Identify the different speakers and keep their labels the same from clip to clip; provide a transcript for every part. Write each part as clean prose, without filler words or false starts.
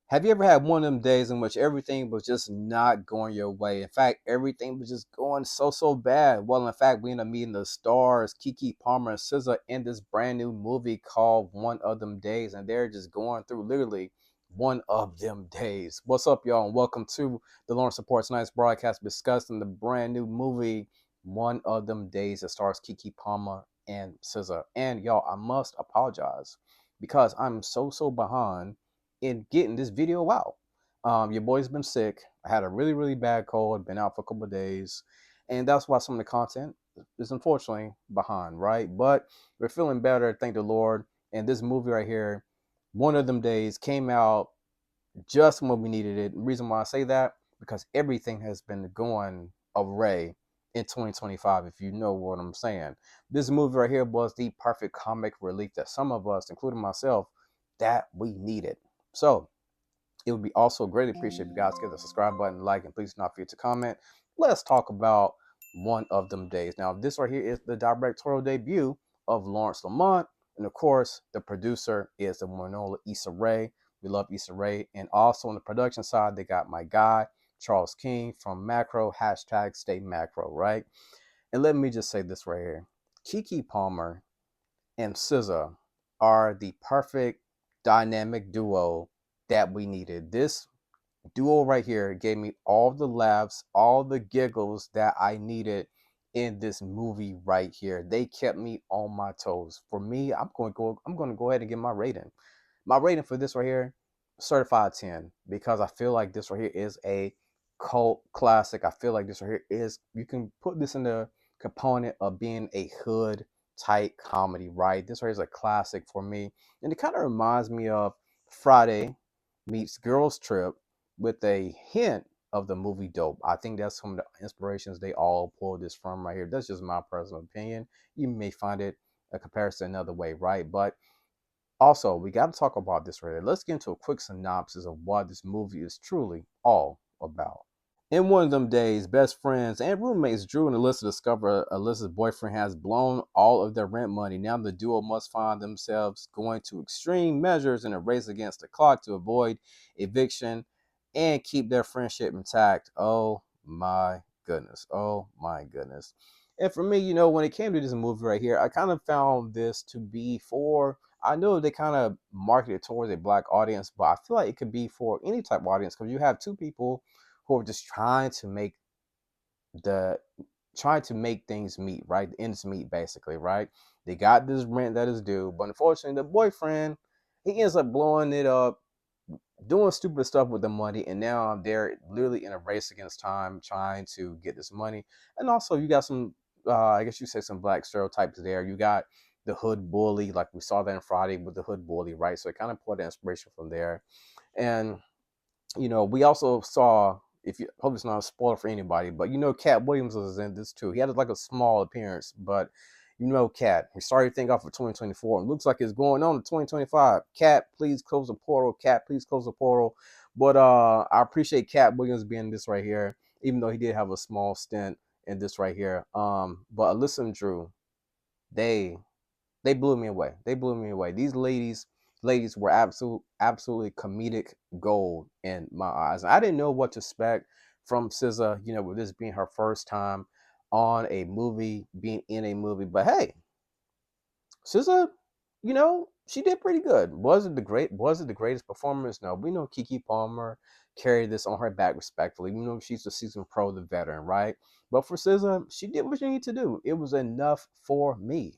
Speaker 1: Have you ever had one of them days in which everything was just not going your way? In fact, everything was just going so bad. Well, in fact, we ended up meeting the stars, Kiki Palmer and SZA, in this brand new movie called One of Them Days, and they're just going through literally one of them days. What's up, y'all, and welcome to the Lawrence Supports Nights broadcast discussing the brand new movie One of Them Days that stars Kiki Palmer and SZA. And y'all, I must apologize because I'm so behind in getting this video out. Your boy's been sick. I had a really bad cold. Been out for a couple of days, and that's why some of the content is unfortunately behind. Right, but we're feeling better. Thank the Lord. And this movie right here, One of Them Days, came out just when we needed it. The reason why I say that, because everything has been going array in 2025, if you know what I'm saying. This movie right here was the perfect comic relief that some of us, including myself, that we needed. So it would be also greatly appreciated if you guys get the subscribe button, like, and please do not forget to comment. Let's talk about One of Them Days. Now, this right here is the directorial debut of Lawrence Lamont, and of course, the producer is the Manola Issa Rae. We love Issa Rae, and also on the production side, they got my guy Charles King from Macro #Stay Macro, right? And let me just say this right here: Kiki Palmer and SZA are the perfect dynamic duo that we needed. This duo right here gave me all the laughs, all the giggles that I needed in this movie right here. They kept me on my toes. For me, I'm going to go ahead and give my rating. My rating for this right here, certified 10, because I feel like this right here is a cult classic. I feel like this right here is, you can put this in the component of being a hood type comedy, right? This right here is a classic for me. And it kind of reminds me of Friday meets Girls Trip with a hint of the movie Dope. I think that's some of the inspirations they all pulled this from right here. That's just my personal opinion. You may find it a comparison another way, right? But also, we got to talk about this right here. Let's get into a quick synopsis of what this movie is truly all about. In one of them days, best friends and roommates Drew and Alyssa discover Alyssa's boyfriend has blown all of their rent money. Now the duo must find themselves going to extreme measures in a race against the clock to avoid eviction and keep their friendship intact. Oh my goodness. Oh my goodness. And for me, when it came to this movie right here, I kind of found this to be for, I know they kind of marketed towards a black audience, but I feel like it could be for any type of audience because you have two people who are just the trying to make things meet, right? The ends meet, basically, right? They got this rent that is due, but unfortunately, the boyfriend, he ends up blowing it up, doing stupid stuff with the money, and now they're literally in a race against time, trying to get this money. And also, you got some, I guess you say some black stereotypes there. You got the hood bully, like we saw that in Friday with the hood bully, right? So it kind of pulled the inspiration from there, and we also saw, if you hope it's not a spoiler for anybody, but Cat Williams was in this too. He had like a small appearance, but Cat, we started thing off for 2024 and looks like it's going on to 2025. Cat, please close the portal. Cat, please close the portal. But I appreciate Cat Williams being this right here, even though he did have a small stint in this right here. But Alyssa and Drew, they they blew me away. They blew me away. These ladies were absolutely comedic gold in my eyes. I didn't know what to expect from SZA, with this being her first time on a movie, being in a movie. But hey, SZA, she did pretty good. Was it the greatest performance? No. We know Kiki Palmer carried this on her back respectfully. We know she's the seasoned pro, the veteran, right? But for SZA, she did what she needed to do. It was enough for me.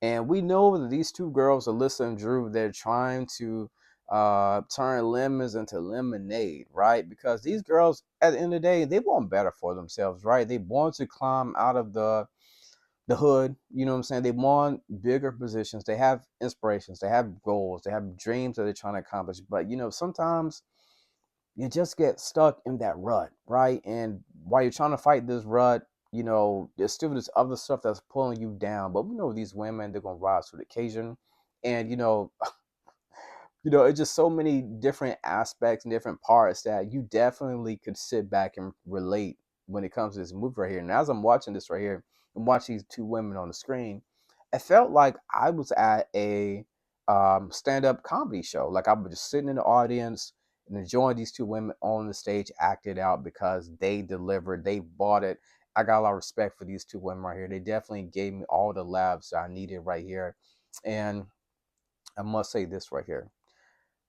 Speaker 1: And we know that these two girls, Alyssa and Drew, they're trying to turn lemons into lemonade, right? Because these girls, at the end of the day, they want better for themselves, right? They want to climb out of the hood, you know what I'm saying? They want bigger positions. They have inspirations. They have goals. They have dreams that they're trying to accomplish. But sometimes you just get stuck in that rut, right? And while you're trying to fight this rut, there's still this other stuff that's pulling you down. But we know these women, they're gonna rise to the occasion. And it's just so many different aspects and different parts that you definitely could sit back and relate when it comes to this movie right here. And as I'm watching this right here, I'm watching these two women on the screen. It felt like I was at a stand-up comedy show. Like I was just sitting in the audience, and enjoying these two women on the stage acted out because they delivered, they bought it. I got a lot of respect for these two women right here. They definitely gave me all the laughs I needed right here. And I must say this right here,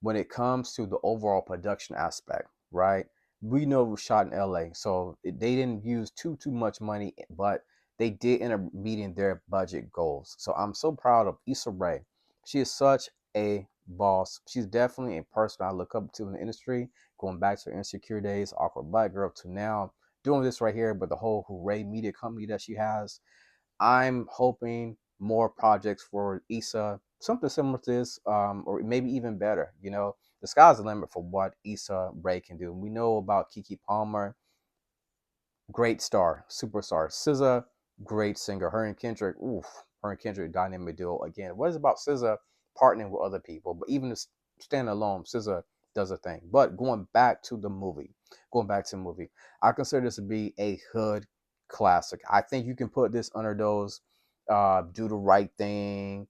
Speaker 1: when it comes to the overall production aspect, right? We know it was shot in LA, so they didn't use too much money, but they did end up meeting their budget goals. So I'm so proud of Issa Rae. She is such a boss. She's definitely a person I look up to in the industry, going back to her Insecure days, Awkward Black Girl, to now doing this right here, but the whole Hooray Media company that she has. I'm hoping more projects for Issa, something similar to this, or maybe even better. You know, the sky's the limit for what Issa Rae can do. We know about Kiki Palmer, great star, superstar. SZA, great singer. Her and Kendrick, oof, her and Kendrick dynamic duo again. What is about SZA partnering with other people? But even stand alone, SZA does a thing. But going back to the movie, I consider this to be a hood classic. I think you can put this under those Do the Right Thing,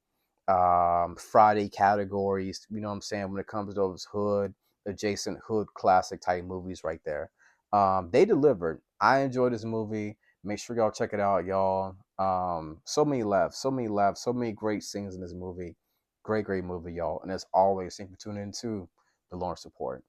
Speaker 1: Friday categories. You know what I'm saying? When it comes to those hood adjacent hood classic type movies right there. They delivered. I enjoyed this movie. Make sure y'all check it out, y'all. So many laughs, so many laughs, so many great scenes in this movie. Great movie, y'all. And as always, thank you for tuning in to the Lawrence Report.